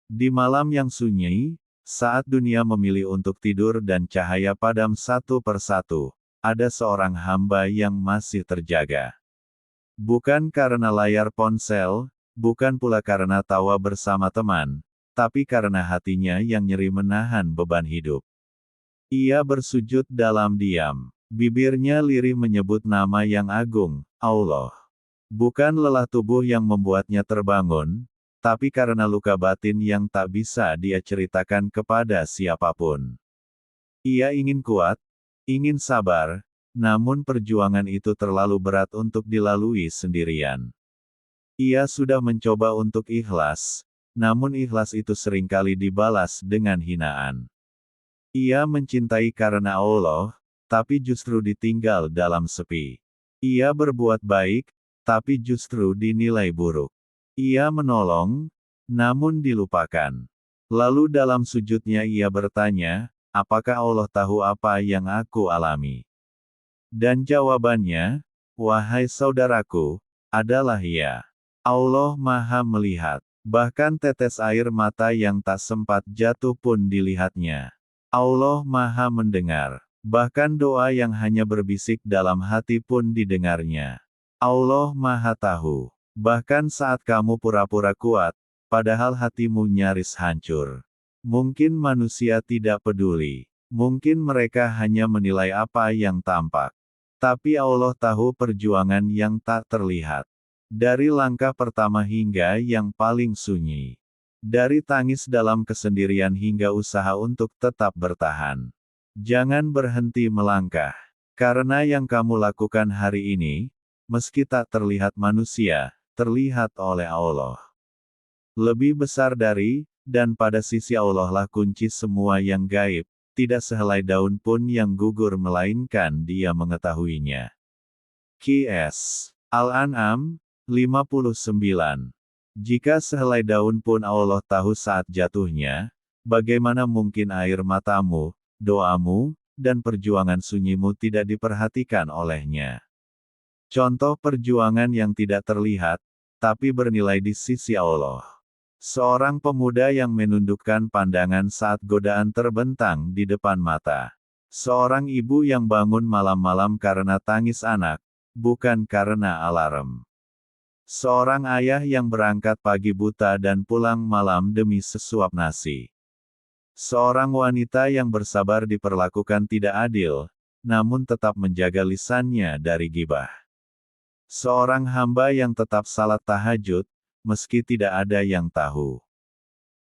Di malam yang sunyi, saat dunia memilih untuk tidur dan cahaya padam satu persatu, ada seorang hamba yang masih terjaga. Bukan karena layar ponsel, bukan pula karena tawa bersama teman, tapi karena hatinya yang nyeri menahan beban hidup. Ia bersujud dalam diam. Bibirnya lirih menyebut nama yang agung, Allah. Bukan lelah tubuh yang membuatnya terbangun, tapi karena luka batin yang tak bisa dia ceritakan kepada siapapun. Ia ingin kuat, ingin sabar, namun perjuangan itu terlalu berat untuk dilalui sendirian. Ia sudah mencoba untuk ikhlas, namun ikhlas itu seringkali dibalas dengan hinaan. Ia mencintai karena Allah, tapi justru ditinggal dalam sepi. Ia berbuat baik, tapi justru dinilai buruk. Ia menolong, namun dilupakan. Lalu dalam sujudnya ia bertanya, apakah Allah tahu apa yang aku alami? Dan jawabannya, wahai saudaraku, adalah ya. Allah Maha Melihat. Bahkan tetes air mata yang tak sempat jatuh pun dilihatnya. Allah Maha Mendengar. Bahkan doa yang hanya berbisik dalam hati pun didengarnya. Allah Maha Tahu. Bahkan saat kamu pura-pura kuat, padahal hatimu nyaris hancur. Mungkin manusia tidak peduli. Mungkin mereka hanya menilai apa yang tampak. Tapi Allah tahu perjuangan yang tak terlihat. Dari langkah pertama hingga yang paling sunyi. Dari tangis dalam kesendirian hingga usaha untuk tetap bertahan. Jangan berhenti melangkah. Karena yang kamu lakukan hari ini, meski tak terlihat manusia, terlihat oleh Allah. Lebih besar dari, dan pada sisi Allah lah kunci semua yang gaib, tidak sehelai daun pun yang gugur melainkan Dia mengetahuinya. Qs. Al-An'am, 59. Jika sehelai daun pun Allah tahu saat jatuhnya, bagaimana mungkin air matamu, doamu, dan perjuangan sunyimu tidak diperhatikan olehnya. Contoh perjuangan yang tidak terlihat, tapi bernilai di sisi Allah. Seorang pemuda yang menundukkan pandangan saat godaan terbentang di depan mata. Seorang ibu yang bangun malam-malam karena tangis anak, bukan karena alarm. Seorang ayah yang berangkat pagi buta dan pulang malam demi sesuap nasi. Seorang wanita yang bersabar diperlakukan tidak adil, namun tetap menjaga lisannya dari gibah. Seorang hamba yang tetap salat tahajud, meski tidak ada yang tahu.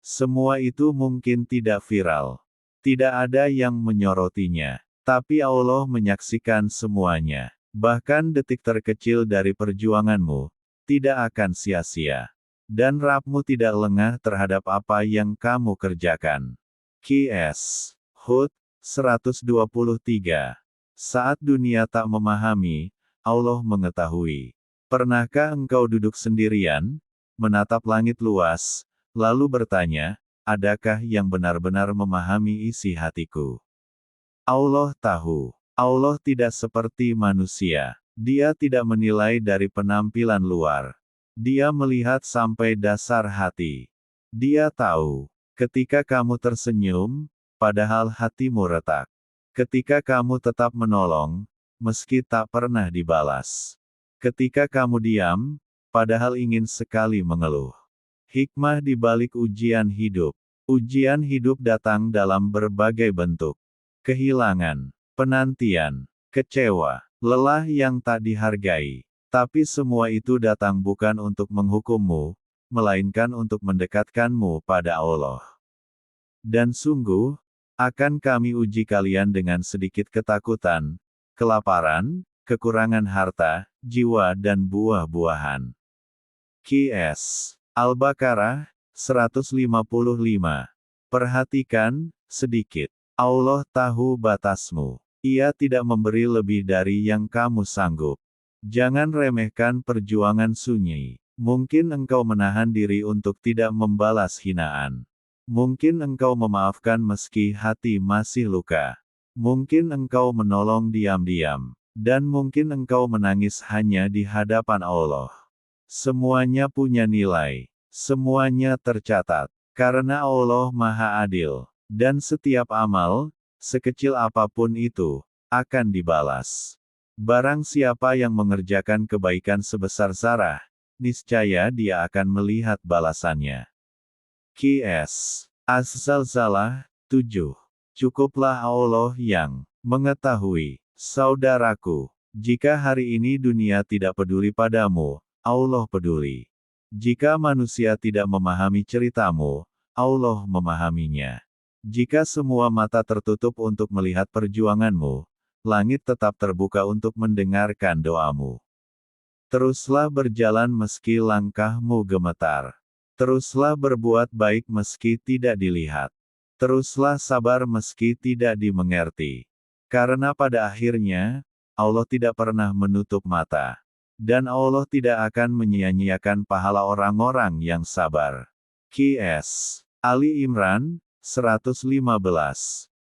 Semua itu mungkin tidak viral. Tidak ada yang menyorotinya. Tapi Allah menyaksikan semuanya. Bahkan detik terkecil dari perjuanganmu, tidak akan sia-sia. Dan Rabb-mu tidak lengah terhadap apa yang kamu kerjakan. Qs. Hud, 123. Saat dunia tak memahami, Allah mengetahui. Pernahkah engkau duduk sendirian, menatap langit luas, lalu bertanya, adakah yang benar-benar memahami isi hatiku? Allah tahu. Allah tidak seperti manusia. Dia tidak menilai dari penampilan luar. Dia melihat sampai dasar hati. Dia tahu. Ketika kamu tersenyum, padahal hatimu retak. Ketika kamu tetap menolong, meski tak pernah dibalas. Ketika kamu diam, padahal ingin sekali mengeluh. Hikmah di balik ujian hidup. Ujian hidup datang dalam berbagai bentuk. Kehilangan, penantian, kecewa, lelah yang tak dihargai. Tapi semua itu datang bukan untuk menghukummu, melainkan untuk mendekatkanmu pada Allah. Dan sungguh, akan kami uji kalian dengan sedikit ketakutan, kelaparan, kekurangan harta, jiwa dan buah-buahan. Qs. Al-Baqarah, 155. Perhatikan, sedikit. Allah tahu batasmu. Ia tidak memberi lebih dari yang kamu sanggup. Jangan remehkan perjuangan sunyi. Mungkin engkau menahan diri untuk tidak membalas hinaan. Mungkin engkau memaafkan meski hati masih luka. Mungkin engkau menolong diam-diam. Dan mungkin engkau menangis hanya di hadapan Allah. Semuanya punya nilai. Semuanya tercatat. Karena Allah Maha Adil. Dan setiap amal, sekecil apapun itu, akan dibalas. Barang siapa yang mengerjakan kebaikan sebesar zarah, niscaya dia akan melihat balasannya. Qs. Az-Zalzalah, 7. Cukuplah Allah yang mengetahui. Saudaraku, jika hari ini dunia tidak peduli padamu, Allah peduli. Jika manusia tidak memahami ceritamu, Allah memahaminya. Jika semua mata tertutup untuk melihat perjuanganmu, langit tetap terbuka untuk mendengarkan doamu. Teruslah berjalan meski langkahmu gemetar. Teruslah berbuat baik meski tidak dilihat. Teruslah sabar meski tidak dimengerti. Karena pada akhirnya, Allah tidak pernah menutup mata. Dan Allah tidak akan menyia-nyiakan pahala orang-orang yang sabar. Qs. Ali Imran, 115.